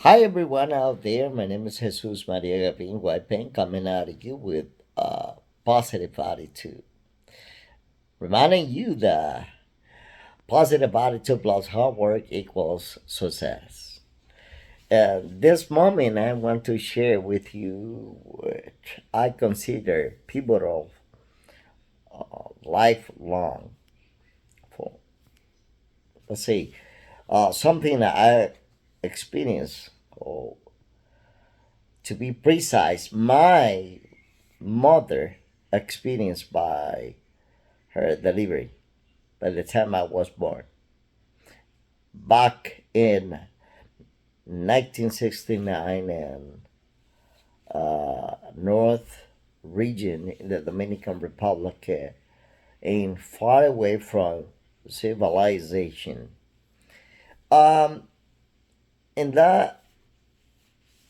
Hi everyone out there. My name is Jesus Maria Gavin Whitepain coming out of you with positive attitude. Reminding you that positive attitude plus hard work equals success. This moment I want to share with you which I consider pivotal, lifelong for let's say something that I experienced, or to be precise, my mother experienced by her delivery by the time I was born. Back in 1969 and North region in the Dominican Republic, and far away from civilization. Um, in that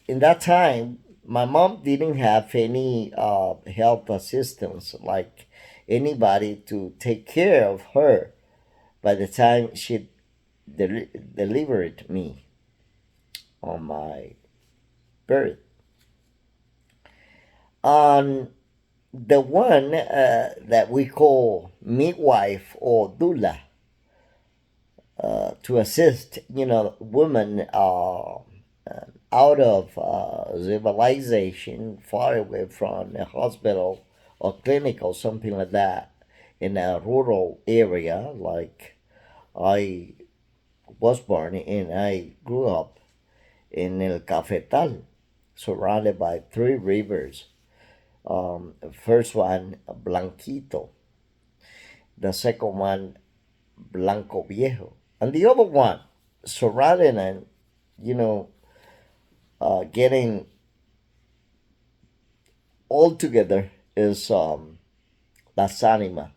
in that time, my mom didn't have any health assistance, like anybody to take care of her by the time she delivered me on my birth. On the one that we call midwife or doula, to assist, women out of civilization, far away from a hospital or clinic or something like that, in a rural area. Like I was born and I grew up in El Cafetal, surrounded by three rivers. First one, Blanquito. The second one, Blanco Viejo. And the other one, surrounded and, you know, getting all together is Las Anima.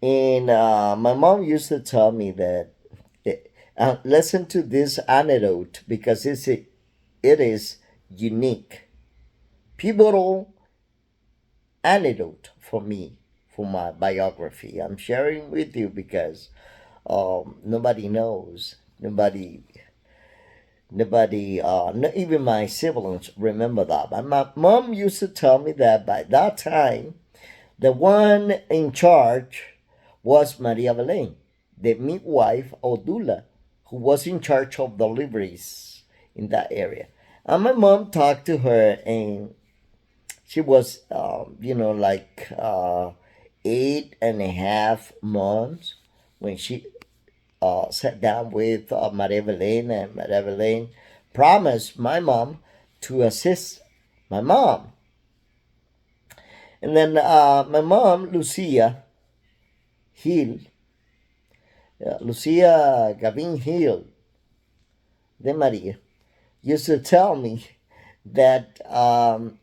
And my mom used to tell me that, listen to this anecdote because it is unique. Pivotal anecdote for me, for my biography. I'm sharing with you because nobody knows. Nobody, not even my siblings remember that. But my mom used to tell me that by that time, the one in charge was Maria Belen, the midwife or doula, who was in charge of deliveries in that area. And my mom talked to her, and she was, like 8.5 months when she sat down with Maria Belen, and Maria Belen promised my mom to assist my mom. And then my mom, Hill, Lucia Gavin Hill de Maria, used to tell me that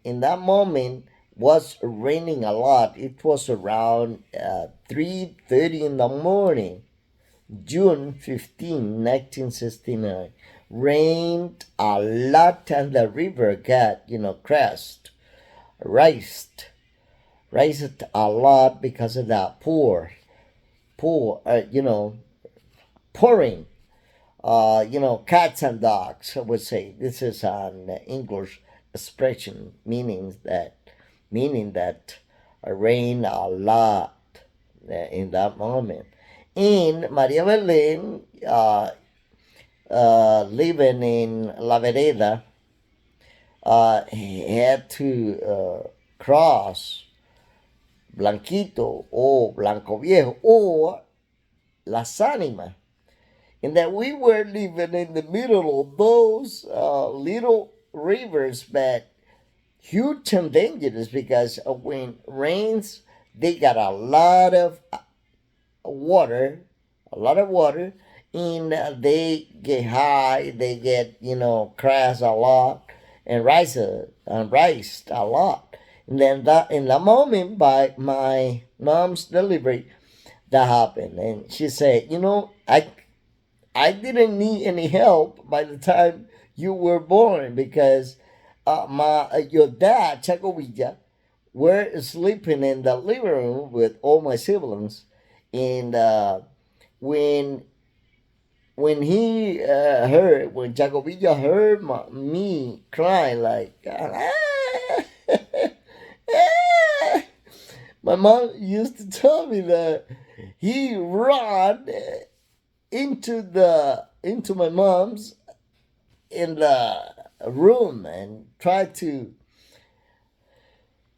in that moment was raining a lot. It was around 3:30 in the morning, June 15, 1969. Rained a lot and the river got, raised, raised a lot because of that pouring. Cats and dogs, I would say. This is an English expression meaning that rain a lot in that moment. And Maria Belen, living in La Vereda, had to cross Blanquito or Blanco Viejo or Las Animas, and that we were living in the middle of those little rivers, but huge and dangerous because when rains, they got water, a lot of water, and they get high, they get crash a lot, and rise a lot. And then that in the moment by my mom's delivery, that happened, and she said, I didn't need any help by the time you were born because my your dad, Chaco Villa, were sleeping in the living room with all my siblings, and when when Jacobilla heard me crying like, my mom used to tell me that he ran into my mom's in the room and tried to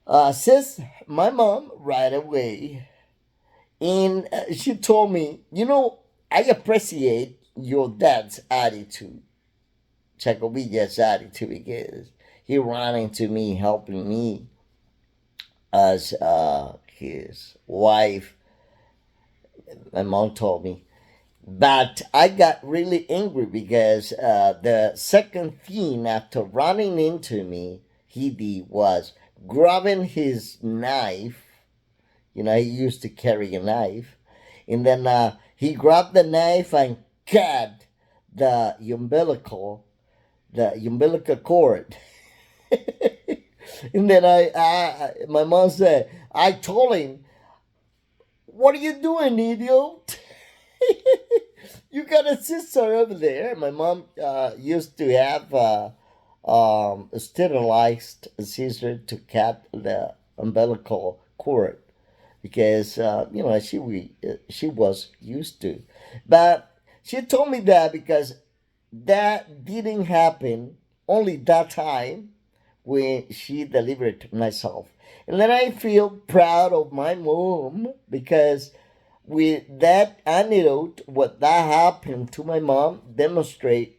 assist my mom right away. And she told me, I appreciate your dad's attitude, Chacovilla's attitude, because he ran into me, helping me as his wife. My mom told me. But I got really angry because the second thing after running into me, he did was grabbing his knife. He used to carry a knife. And then he grabbed the knife and cut the umbilical cord. And then my mom said, I told him, "What are you doing, idiot?" You got a sister over there. My mom used to have a sterilized scissor to cut the umbilical cord because she was used to, but she told me that because that didn't happen only that time when she delivered myself, and then I feel proud of my mom because with that anecdote, what that happened to my mom demonstrates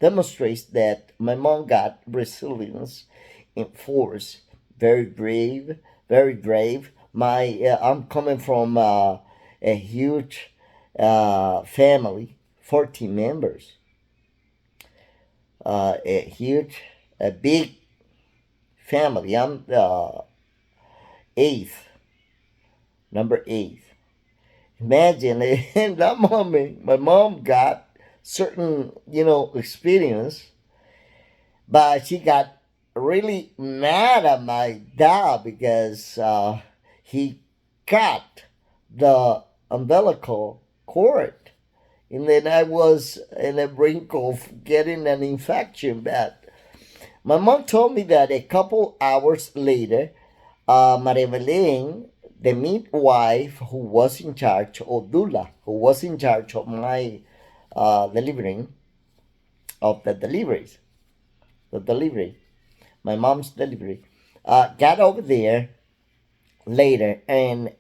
that my mom got resilience in force. Very brave, very brave. I'm coming from a huge family, 14 members, a big family. I'm the eighth, number eighth. Imagine in that moment, my mom got certain, experience, but she got really mad at my dad because he cut the umbilical cord. And then I was in the brink of getting an infection. But my mom told me that a couple hours later, Maria Belen, the midwife who was in charge, or doula, who was in charge of my delivering, of the delivery, my mom's delivery, got over there later and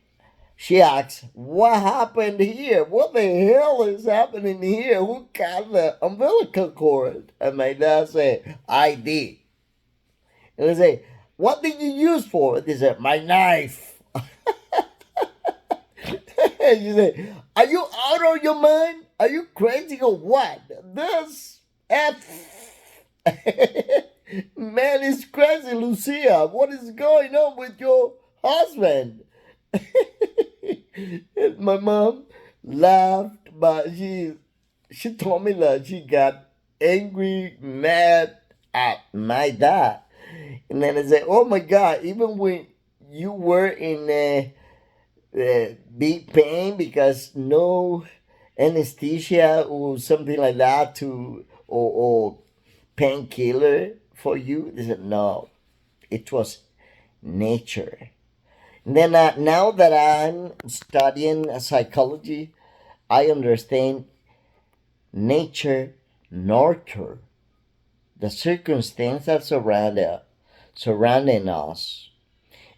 she asked, "What happened here? What the hell is happening here? Who cut the umbilical cord?" And my dad said, "I did." And I say, "What did you use for?" They said, "My knife." And you say, "Are you out of your mind? Are you crazy or what? This man is crazy, Lucia. What is going on with your husband?" And my mom laughed, but she told me that she got angry, mad at my dad. And then I said, "Oh my God, even when you were in big pain because no anesthesia or something like that or painkiller for you?" They said, "No, it was nature." And then now that I'm studying psychology, I understand nature nurture the circumstances surrounding us,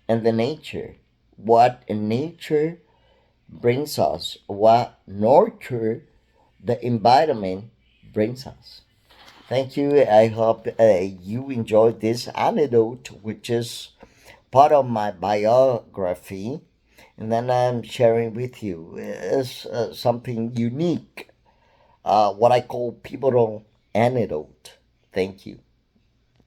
and the nature, what nature brings us, what nurture the environment brings us. Thank you. I hope you enjoyed this anecdote, which is part of my biography, and then I'm sharing with you is something unique, what I call pivotal anecdote. Thank you.